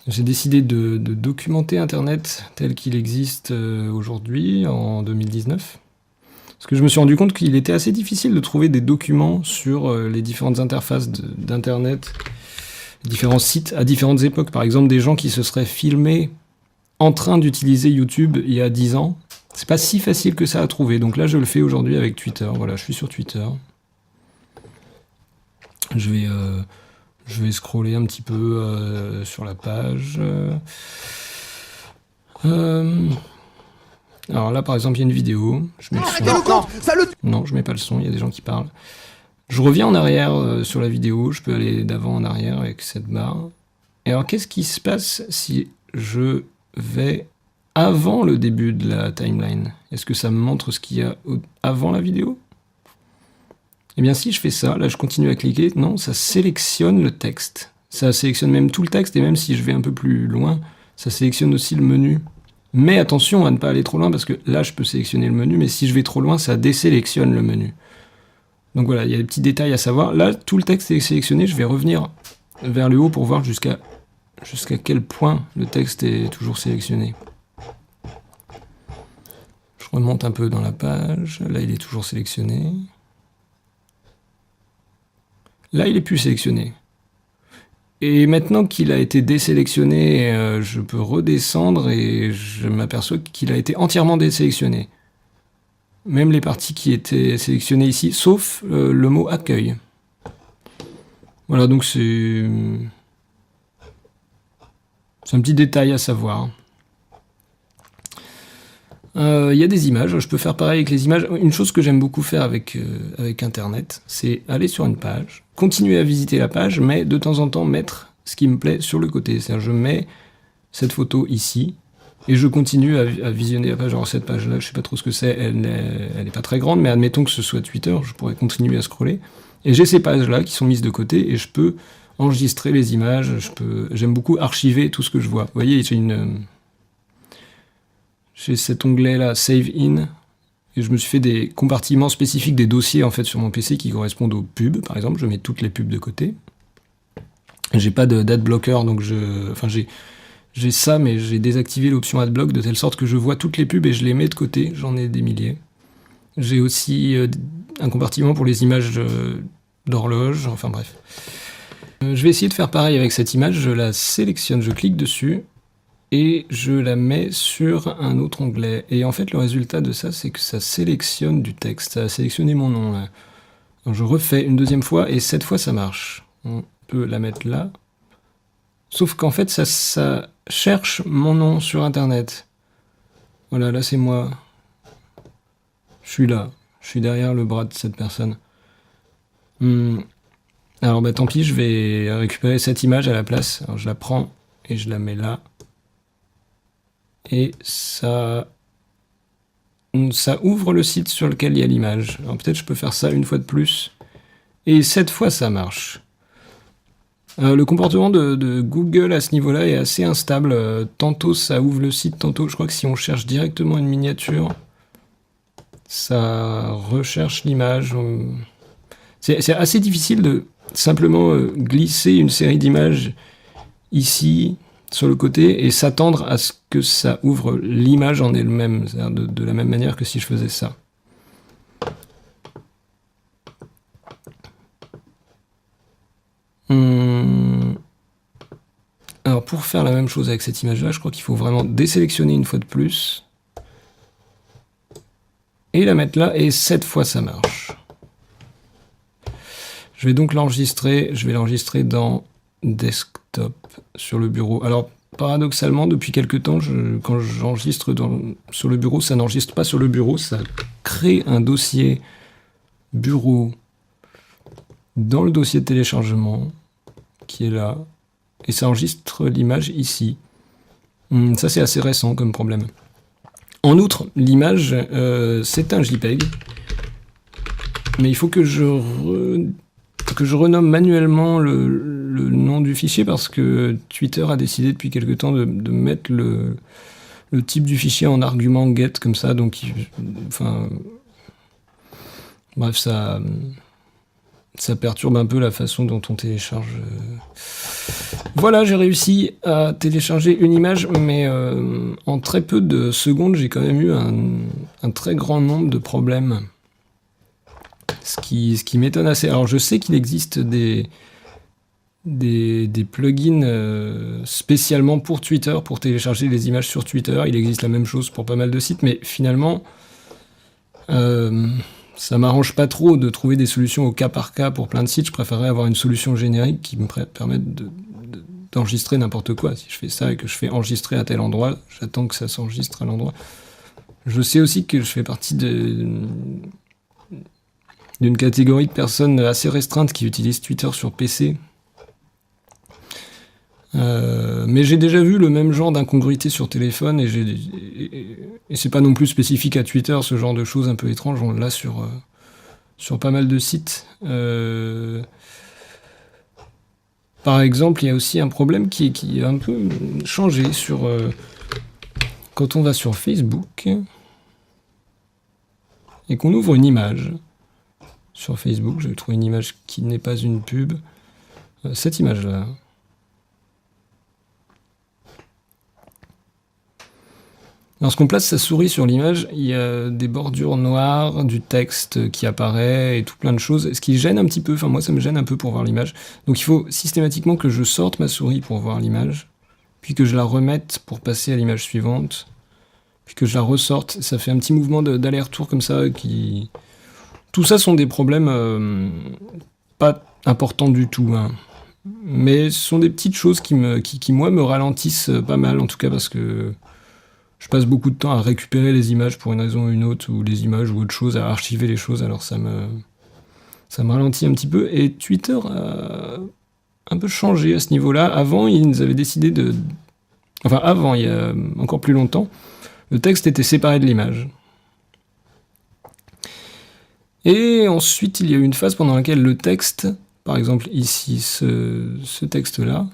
J'ai décidé de documenter Internet tel qu'il existe aujourd'hui, en 2019. Parce que je me suis rendu compte qu'il était assez difficile de trouver des documents sur les différentes interfaces d'Internet, différents sites à différentes époques. Par exemple, des gens qui se seraient filmés en train d'utiliser YouTube il y a 10 ans. C'est pas si facile que ça à trouver. Donc là, je le fais aujourd'hui avec Twitter. Voilà, je suis sur Twitter. Je vais scroller un petit peu sur la page. Alors là, par exemple, il y a une vidéo. Je mets le son. Non, je mets pas le son, il y a des gens qui parlent. Je reviens en arrière sur la vidéo. Je peux aller d'avant en arrière avec cette barre. Et alors, qu'est-ce qui se passe si je vais avant le début de la timeline? Est-ce que ça me montre ce qu'il y a avant la vidéo? Eh bien, si je fais ça, là, je continue à cliquer. Non, ça sélectionne le texte. Ça sélectionne même tout le texte, et même si je vais un peu plus loin, ça sélectionne aussi le menu. Mais attention à ne pas aller trop loin, parce que là, je peux sélectionner le menu, mais si je vais trop loin, ça désélectionne le menu. Donc voilà, il y a des petits détails à savoir. Là, tout le texte est sélectionné. Je vais revenir vers le haut pour voir jusqu'à quel point le texte est toujours sélectionné. Je remonte un peu dans la page. Là, il est toujours sélectionné. Là, il est plus sélectionné. Et maintenant qu'il a été désélectionné, je peux redescendre et je m'aperçois qu'il a été entièrement désélectionné. Même les parties qui étaient sélectionnées ici, sauf le mot accueil. Voilà, donc c'est un petit détail à savoir. Il y a des images, je peux faire pareil avec les images. Une chose que j'aime beaucoup faire avec Internet, c'est aller sur une page, continuer à visiter la page, mais de temps en temps mettre ce qui me plaît sur le côté. C'est-à-dire je mets cette photo ici, et je continue à visionner la page. Alors cette page-là, je sais pas trop ce que c'est, elle est pas très grande, mais admettons que ce soit Twitter, je pourrais continuer à scroller. Et j'ai ces pages-là qui sont mises de côté, et je peux enregistrer les images, j'aime beaucoup archiver tout ce que je vois. Vous voyez, j'ai cet onglet-là, Save In, et je me suis fait des compartiments spécifiques, des dossiers en fait sur mon PC qui correspondent aux pubs, par exemple, je mets toutes les pubs de côté. J'ai pas d'adblocker, donc j'ai ça, mais j'ai désactivé l'option adblock de telle sorte que je vois toutes les pubs et je les mets de côté, j'en ai des milliers. J'ai aussi un compartiment pour les images d'horloge, enfin bref. Je vais essayer de faire pareil avec cette image, je la sélectionne, je clique dessus, et je la mets sur un autre onglet. Et en fait, le résultat de ça, c'est que ça sélectionne du texte. Ça a sélectionné mon nom, là. Donc, je refais une deuxième fois, et cette fois, ça marche. On peut la mettre là. Sauf qu'en fait, ça cherche mon nom sur Internet. Voilà, là, c'est moi. Je suis là. Je suis derrière le bras de cette personne. Alors, bah, tant pis, je vais récupérer cette image à la place. Alors, je la prends et je la mets là. Et ça ouvre le site sur lequel il y a l'image. Alors peut-être je peux faire ça une fois de plus. Et cette fois, ça marche. Le comportement de Google à ce niveau-là est assez instable. Tantôt ça ouvre le site, tantôt je crois que si on cherche directement une miniature, ça recherche l'image. C'est assez difficile de simplement glisser une série d'images ici, sur le côté, et s'attendre à ce que ça ouvre l'image en elle-même, c'est-à-dire de la même manière que si je faisais ça. Alors pour faire la même chose avec cette image-là, je crois qu'il faut vraiment désélectionner une fois de plus, et la mettre là, et cette fois ça marche. Je vais donc l'enregistrer, je vais l'enregistrer dans Desktop sur le bureau. Alors, paradoxalement, depuis quelques temps, quand j'enregistre sur le bureau, ça n'enregistre pas sur le bureau, ça crée un dossier bureau dans le dossier de téléchargement, qui est là, et ça enregistre l'image ici. Ça, c'est assez récent comme problème. En outre, l'image, c'est un JPEG, mais il faut que je renomme manuellement le nom du fichier parce que Twitter a décidé depuis quelque temps de mettre le type du fichier en argument get comme ça, donc bref, ça perturbe un peu la façon dont on télécharge Voilà, j'ai réussi à télécharger une image, mais en très peu de secondes, j'ai quand même eu un très grand nombre de problèmes. Ce qui m'étonne assez. Alors je sais qu'il existe des plugins spécialement pour Twitter, pour télécharger les images sur Twitter. Il existe la même chose pour pas mal de sites, mais finalement, ça m'arrange pas trop de trouver des solutions au cas par cas pour plein de sites. Je préférerais avoir une solution générique qui me permette d'enregistrer n'importe quoi. Si je fais ça et que je fais enregistrer à tel endroit, j'attends que ça s'enregistre à l'endroit. Je sais aussi que je fais partie d'une catégorie de personnes assez restreinte qui utilisent Twitter sur PC. Mais j'ai déjà vu le même genre d'incongruité sur téléphone et c'est pas non plus spécifique à Twitter, ce genre de choses un peu étranges, on l'a sur pas mal de sites. Par exemple, il y a aussi un problème qui a un peu changé quand on va sur Facebook et qu'on ouvre une image sur Facebook. Je vais trouver une image qui n'est pas une pub. Cette image-là. Lorsqu'on place sa souris sur l'image, il y a des bordures noires, du texte qui apparaît et tout plein de choses, ce qui gêne un petit peu, enfin moi ça me gêne un peu pour voir l'image. Donc il faut systématiquement que je sorte ma souris pour voir l'image, puis que je la remette pour passer à l'image suivante, puis que je la ressorte. Ça fait un petit mouvement d'aller-retour comme ça qui... Tout ça sont des problèmes pas importants du tout, hein. Mais ce sont des petites choses qui moi me ralentissent pas mal, en tout cas parce que je passe beaucoup de temps à récupérer les images pour une raison ou une autre, ou les images ou autre chose, à archiver les choses, alors ça me ralentit un petit peu. Et Twitter a un peu changé à ce niveau-là. Avant, ils avaient décidé de... Enfin, avant, il y a encore plus longtemps, le texte était séparé de l'image. Et ensuite, il y a eu une phase pendant laquelle le texte, par exemple ici, ce texte-là,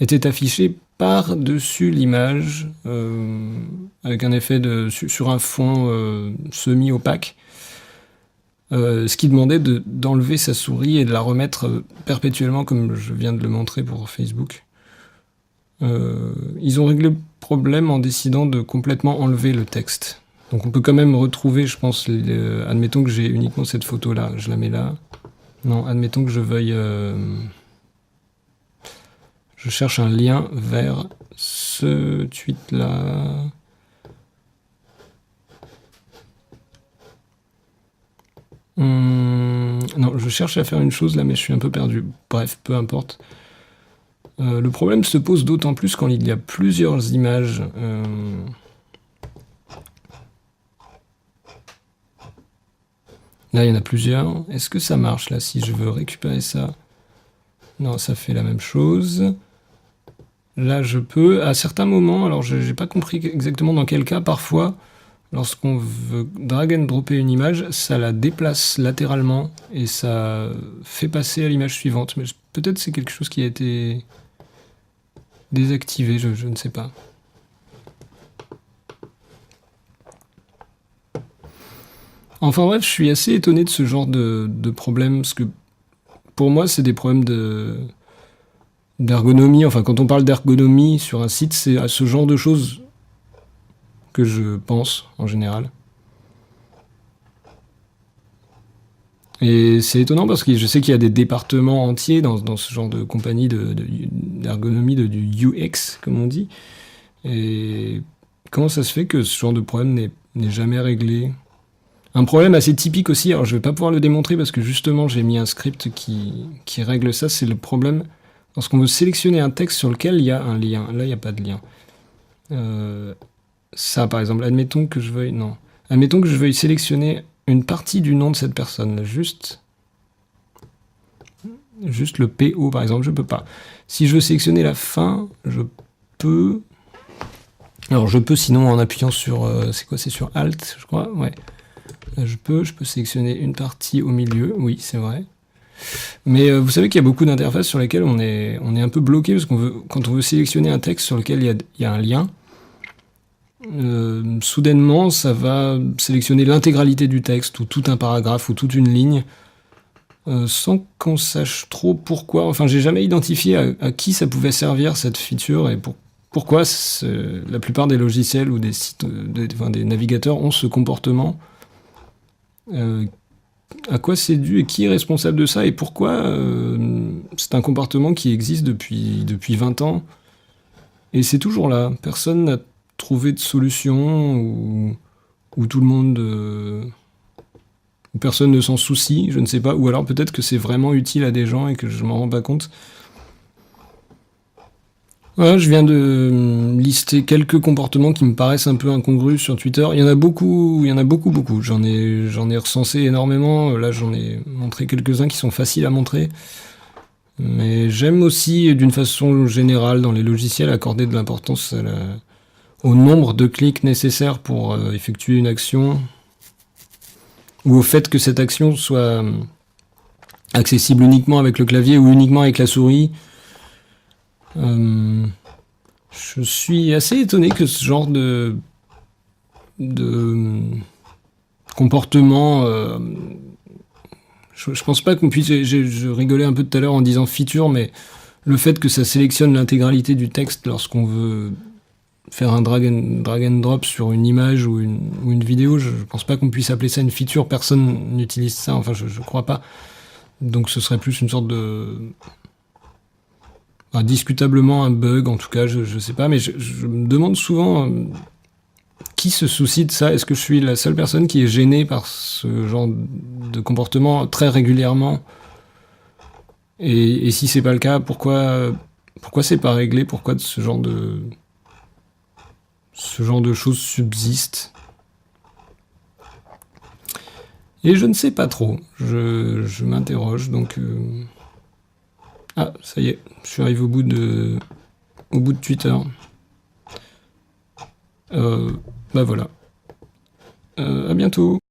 était affiché par-dessus l'image, avec un effet sur un fond semi-opaque, ce qui demandait d'enlever sa souris et de la remettre perpétuellement, comme je viens de le montrer pour Facebook. Ils ont réglé le problème en décidant de complètement enlever le texte. Donc on peut quand même retrouver, je pense, admettons que j'ai uniquement cette photo-là, je la mets là. Non, admettons que je veuille... Je cherche un lien vers ce tweet-là. Non, je cherche à faire une chose là, mais je suis un peu perdu. Bref, peu importe. Le problème se pose d'autant plus quand il y a plusieurs images. Là, il y en a plusieurs. Est-ce que ça marche là, si je veux récupérer ça? Non, ça fait la même chose. Là, je peux, à certains moments, alors je n'ai pas compris exactement dans quel cas, parfois, lorsqu'on veut drag and dropper une image, ça la déplace latéralement et ça fait passer à l'image suivante. Mais peut-être c'est quelque chose qui a été désactivé, je ne sais pas. Enfin bref, je suis assez étonné de ce genre de problème, parce que pour moi, c'est des problèmes d'ergonomie. Enfin, quand on parle d'ergonomie sur un site, c'est à ce genre de choses que je pense, en général. Et c'est étonnant parce que je sais qu'il y a des départements entiers dans ce genre de compagnie d'ergonomie, du UX, comme on dit. Et comment ça se fait que ce genre de problème n'est jamais réglé? Un problème assez typique aussi, alors je vais pas pouvoir le démontrer parce que justement j'ai mis un script qui règle ça, c'est le problème lorsqu'on veut sélectionner un texte sur lequel il y a un lien. Là, il n'y a pas de lien. Ça, par exemple, admettons que je veuille sélectionner une partie du nom de cette personne, là, juste le PO, par exemple, je peux pas. Si je veux sélectionner la fin, je peux... Alors, je peux sinon en appuyant sur... c'est quoi? C'est sur Alt, je crois? Ouais. Là, je peux sélectionner une partie au milieu, oui, c'est vrai. Mais vous savez qu'il y a beaucoup d'interfaces sur lesquelles on est un peu bloqué, parce quand on veut sélectionner un texte sur lequel il y a un lien, soudainement, ça va sélectionner l'intégralité du texte, ou tout un paragraphe, ou toute une ligne, sans qu'on sache trop pourquoi. Enfin, j'ai jamais identifié à qui ça pouvait servir cette feature et pourquoi la plupart des logiciels ou des sites, des navigateurs ont ce comportement. À quoi c'est dû et qui est responsable de ça et pourquoi c'est un comportement qui existe depuis 20 ans et c'est toujours là. Personne n'a trouvé de solution ou tout le monde... ou personne ne s'en soucie, je ne sais pas. Ou alors peut-être que c'est vraiment utile à des gens et que je m'en rends pas compte. Voilà, je viens de lister quelques comportements qui me paraissent un peu incongrus sur Twitter. Il y en a beaucoup. J'en ai recensé énormément. Là, j'en ai montré quelques-uns qui sont faciles à montrer. Mais j'aime aussi, d'une façon générale, dans les logiciels, accorder de l'importance au nombre de clics nécessaires pour effectuer une action, ou au fait que cette action soit accessible uniquement avec le clavier ou uniquement avec la souris. Je suis assez étonné que ce genre de comportement... je pense pas qu'on puisse... Je rigolais un peu tout à l'heure en disant feature, mais le fait que ça sélectionne l'intégralité du texte lorsqu'on veut faire un drag and drop sur une image ou une vidéo, je pense pas qu'on puisse appeler ça une feature. Personne n'utilise ça, enfin je crois pas. Donc ce serait plus une sorte de... discutablement un bug, en tout cas, je sais pas, mais je me demande souvent qui se soucie de ça. Est-ce que je suis la seule personne qui est gênée par ce genre de comportement très régulièrement? Et si c'est pas le cas, pourquoi c'est pas réglé? Pourquoi ce genre de choses subsistent? Et je ne sais pas trop. Je m'interroge, donc... Ah, ça y est, je suis arrivé au bout de Twitter. Bah voilà. À bientôt.